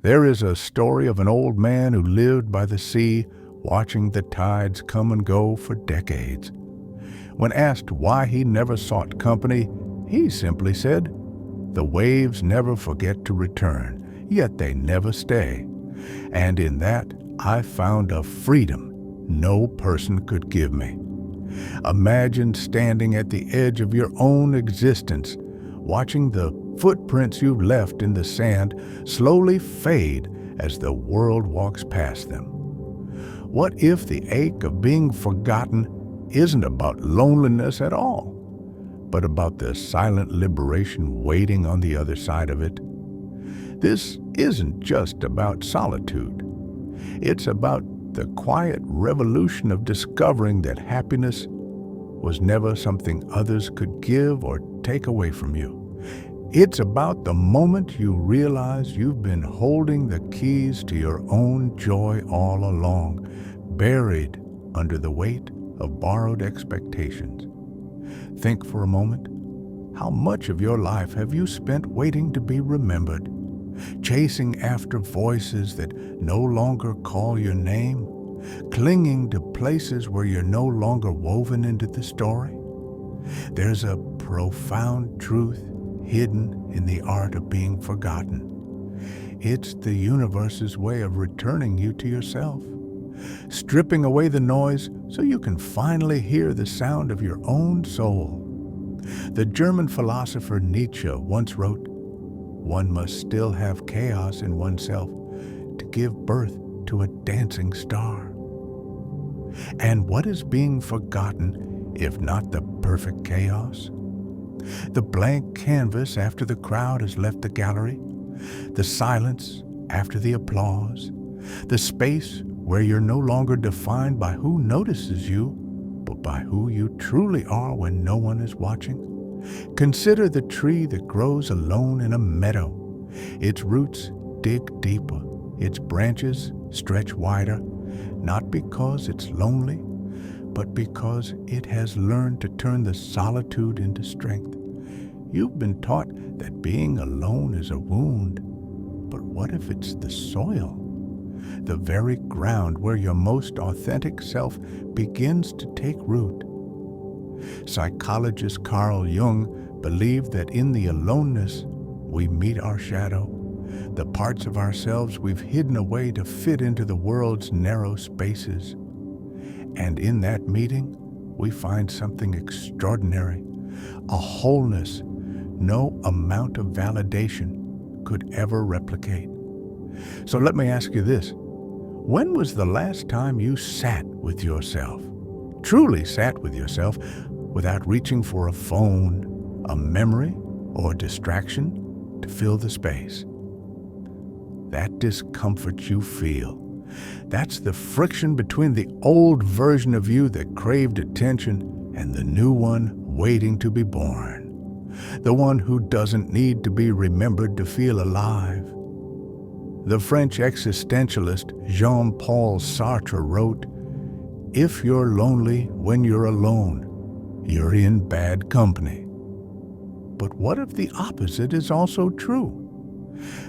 There is a story of an old man who lived by the sea, watching the tides come and go for decades. When asked why he never sought company, he simply said, "The waves never forget to return, yet they never stay. And in that I found a freedom no person could give me." Imagine standing at the edge of your own existence, watching the footprints you've left in the sand slowly fade as the world walks past them. What if the ache of being forgotten isn't about loneliness at all, but about the silent liberation waiting on the other side of it? This isn't just about solitude. It's about the quiet revolution of discovering that happiness was never something others could give or take away from you. It's about the moment you realize you've been holding the keys to your own joy all along, buried under the weight of borrowed expectations. Think for a moment. How much of your life have you spent waiting to be remembered, chasing after voices that no longer call your name, clinging to places where you're no longer woven into the story? There's a profound truth hidden in the art of being forgotten. It's the universe's way of returning you to yourself, stripping away the noise so you can finally hear the sound of your own soul. The German philosopher Nietzsche once wrote, "One must still have chaos in oneself to give birth to a dancing star." And what is being forgotten if not the perfect chaos? The blank canvas after the crowd has left the gallery, the silence after the applause, the space where you're no longer defined by who notices you, but by who you truly are when no one is watching. Consider the tree that grows alone in a meadow. Its roots dig deeper, its branches stretch wider, not because it's lonely, but because it has learned to turn the solitude into strength. You've been taught that being alone is a wound, but what if it's the soil? The very ground where your most authentic self begins to take root. Psychologist Carl Jung believed that in the aloneness we meet our shadow, the parts of ourselves we've hidden away to fit into the world's narrow spaces. And in that meeting, we find something extraordinary, a wholeness no amount of validation could ever replicate. So let me ask you this. When was the last time you sat with yourself, truly sat with yourself, without reaching for a phone, a memory, or a distraction to fill the space? That discomfort you feel, that's the friction between the old version of you that craved attention and the new one waiting to be born. The one who doesn't need to be remembered to feel alive. The French existentialist Jean-Paul Sartre wrote, "If you're lonely when you're alone, you're in bad company." But what if the opposite is also true?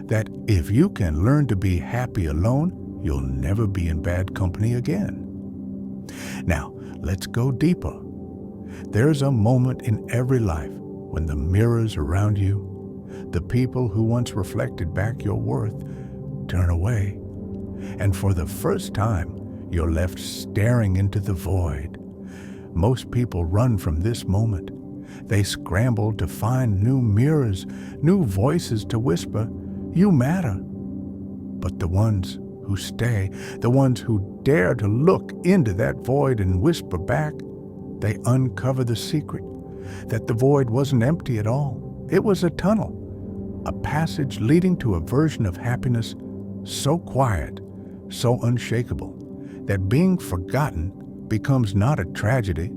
That if you can learn to be happy alone, you'll never be in bad company again. Now, let's go deeper. There's a moment in every life when the mirrors around you, the people who once reflected back your worth, turn away. And for the first time, you're left staring into the void. Most people run from this moment. They scramble to find new mirrors, new voices to whisper, "You matter." But the ones who stay, the ones who dare to look into that void and whisper back, they uncover the secret, that the void wasn't empty at all. It was a tunnel, a passage leading to a version of happiness so quiet, so unshakable, that being forgotten becomes not a tragedy,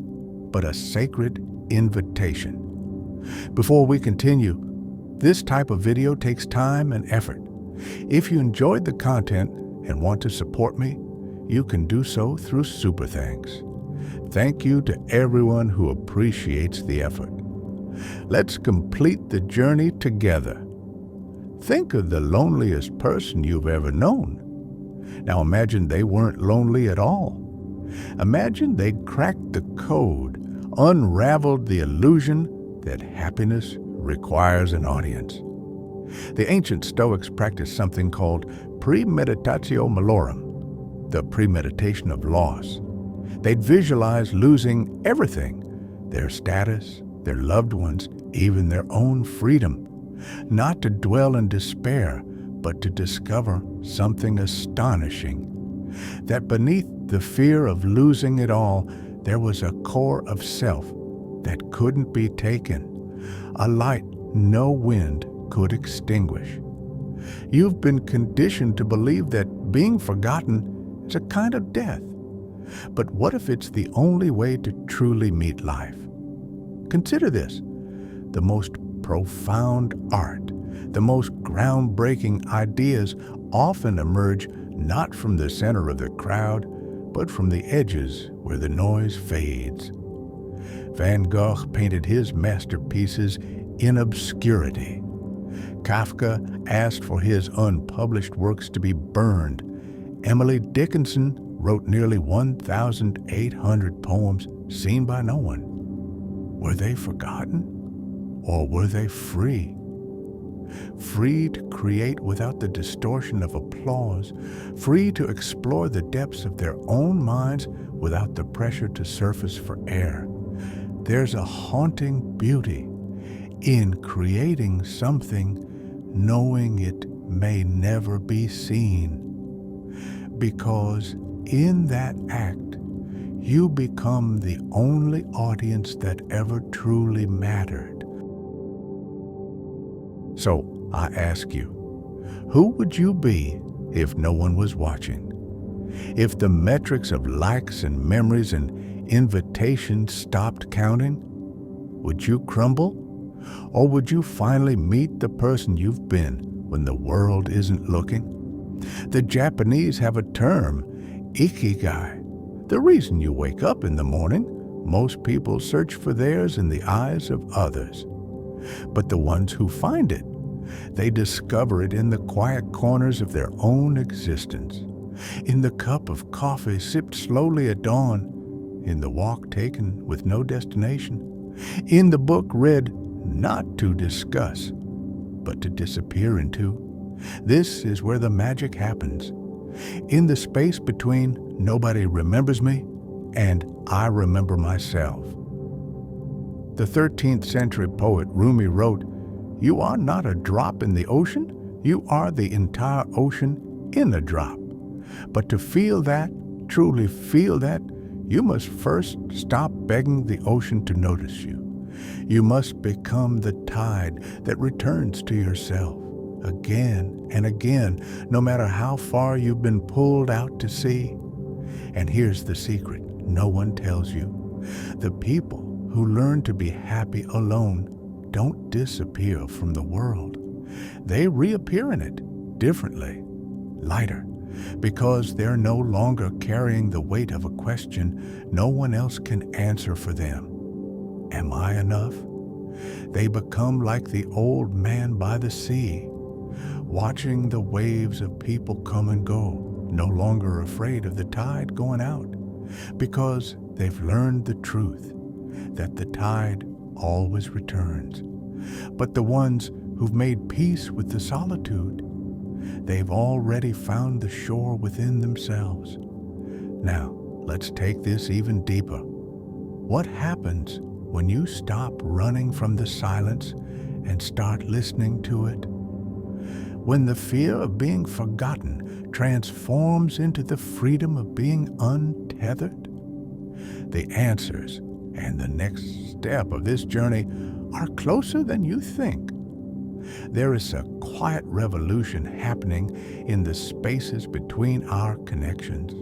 but a sacred invitation. Before we continue, this type of video takes time and effort. If you enjoyed the content and want to support me, you can do so through Super Thanks. Thank you to everyone who appreciates the effort. Let's complete the journey together. Think of the loneliest person you've ever known. Now imagine they weren't lonely at all. Imagine they cracked the code, unraveled the illusion that happiness requires an audience. The ancient Stoics practiced something called premeditatio malorum, the premeditation of loss. They'd visualize losing everything, their status, their loved ones, even their own freedom, not to dwell in despair, but to discover something astonishing, that beneath the fear of losing it all, there was a core of self that couldn't be taken, a light no wind could extinguish. You've been conditioned to believe that being forgotten is a kind of death. But what if it's the only way to truly meet life? Consider this: the most profound art, the most groundbreaking ideas often emerge not from the center of the crowd, but from the edges where the noise fades. Van Gogh painted his masterpieces in obscurity. Kafka asked for his unpublished works to be burned. Emily Dickinson wrote nearly 1,800 poems seen by no one. Were they forgotten? Or were they free? Free to create without the distortion of applause, free to explore the depths of their own minds without the pressure to surface for air. There's a haunting beauty in creating something knowing it may never be seen, because in that act you become the only audience that ever truly mattered. So I ask you, who would you be if no one was watching? If the metrics of likes and memories and invitations stopped counting? Would you crumble? Or would you finally meet the person you've been when the world isn't looking? The Japanese have a term, ikigai. The reason you wake up in the morning. Most people search for theirs in the eyes of others. But the ones who find it, they discover it in the quiet corners of their own existence, in the cup of coffee sipped slowly at dawn, in the walk taken with no destination, in the book read not to discuss, but to disappear into. This is where the magic happens, in the space between nobody remembers me and I remember myself. The 13th century poet Rumi wrote, "You are not a drop in the ocean, you are the entire ocean in a drop. But to feel that, truly feel that, you must first stop begging the ocean to notice you. You must become the tide that returns to yourself again and again, no matter how far you've been pulled out to sea." And here's the secret no one tells you. The people who learn to be happy alone don't disappear from the world. They reappear in it differently, lighter, because they're no longer carrying the weight of a question no one else can answer for them. Am I enough? They become like the old man by the sea, watching the waves of people come and go, no longer afraid of the tide going out, because they've learned the truth that the tide always returns. But the ones who've made peace with the solitude, they've already found the shore within themselves. Now, let's take this even deeper. What happens when you stop running from the silence and start listening to it? When the fear of being forgotten transforms into the freedom of being untethered? The answers and the next step of this journey are closer than you think. There is a quiet revolution happening in the spaces between our connections,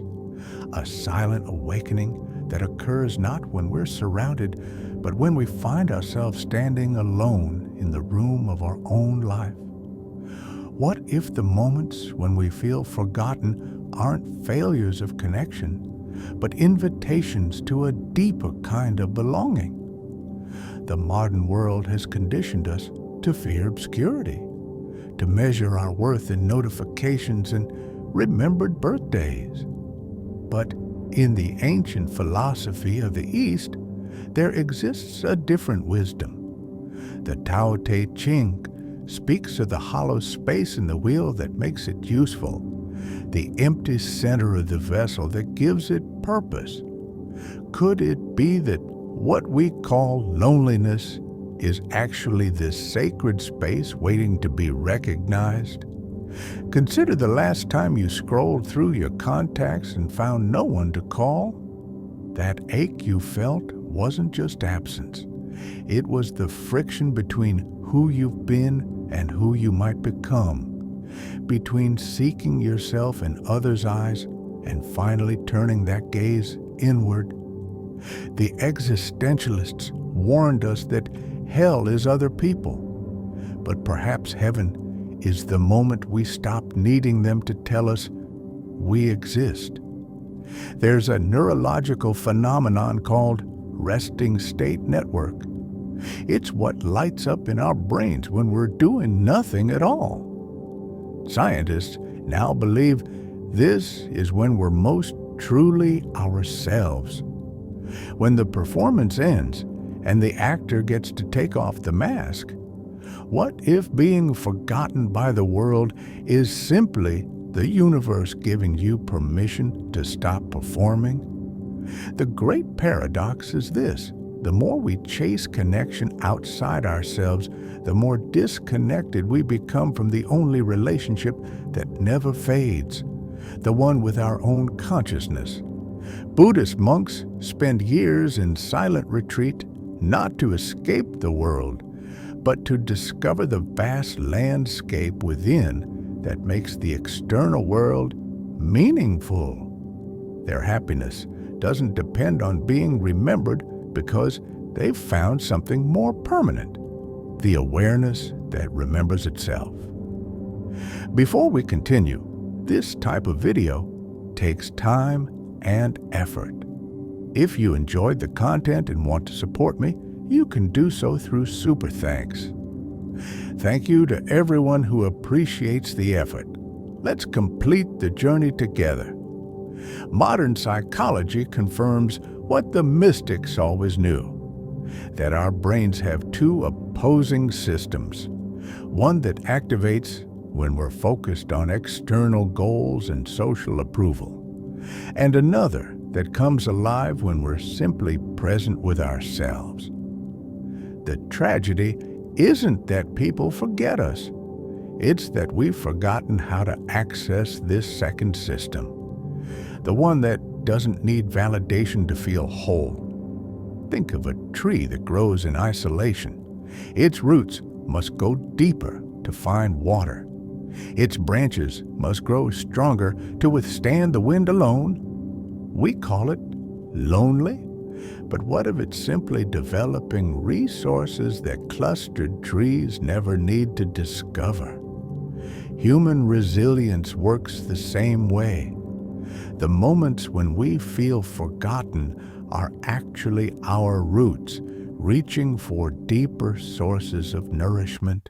a silent awakening that occurs not when we're surrounded, but when we find ourselves standing alone in the room of our own life. What if the moments when we feel forgotten aren't failures of connection, but invitations to a deeper kind of belonging? The modern world has conditioned us to fear obscurity, to measure our worth in notifications and remembered birthdays. But in the ancient philosophy of the East, there exists a different wisdom. The Tao Te Ching speaks of the hollow space in the wheel that makes it useful, the empty center of the vessel that gives it purpose. Could it be that what we call loneliness is actually this sacred space waiting to be recognized? Consider the last time you scrolled through your contacts and found no one to call. That ache you felt wasn't just absence. It was the friction between who you've been and who you might become, between seeking yourself in others' eyes and finally turning that gaze inward. The existentialists warned us that hell is other people, but perhaps heaven is the moment we stop needing them to tell us we exist. There's a neurological phenomenon called resting state network. It's what lights up in our brains when we're doing nothing at all. Scientists now believe this is when we're most truly ourselves. When the performance ends and the actor gets to take off the mask, what if being forgotten by the world is simply the universe giving you permission to stop performing? The great paradox is this: the more we chase connection outside ourselves, the more disconnected we become from the only relationship that never fades, the one with our own consciousness. Buddhist monks spend years in silent retreat not to escape the world, but to discover the vast landscape within that makes the external world meaningful. Their happiness doesn't depend on being remembered because they've found something more permanent, the awareness that remembers itself. Before we continue, this type of video takes time and effort. If you enjoyed the content and want to support me, you can do so through Super Thanks. Thank you to everyone who appreciates the effort. Let's complete the journey together. Modern psychology confirms what the mystics always knew, that our brains have two opposing systems, one that activates when we're focused on external goals and social approval, and another that comes alive when we're simply present with ourselves. The tragedy isn't that people forget us. It's that we've forgotten how to access this second system, the one that doesn't need validation to feel whole. Think of a tree that grows in isolation. Its roots must go deeper to find water. Its branches must grow stronger to withstand the wind alone. We call it lonely, but what if it's simply developing resources that clustered trees never need to discover? Human resilience works the same way. The moments when we feel forgotten are actually our roots reaching for deeper sources of nourishment.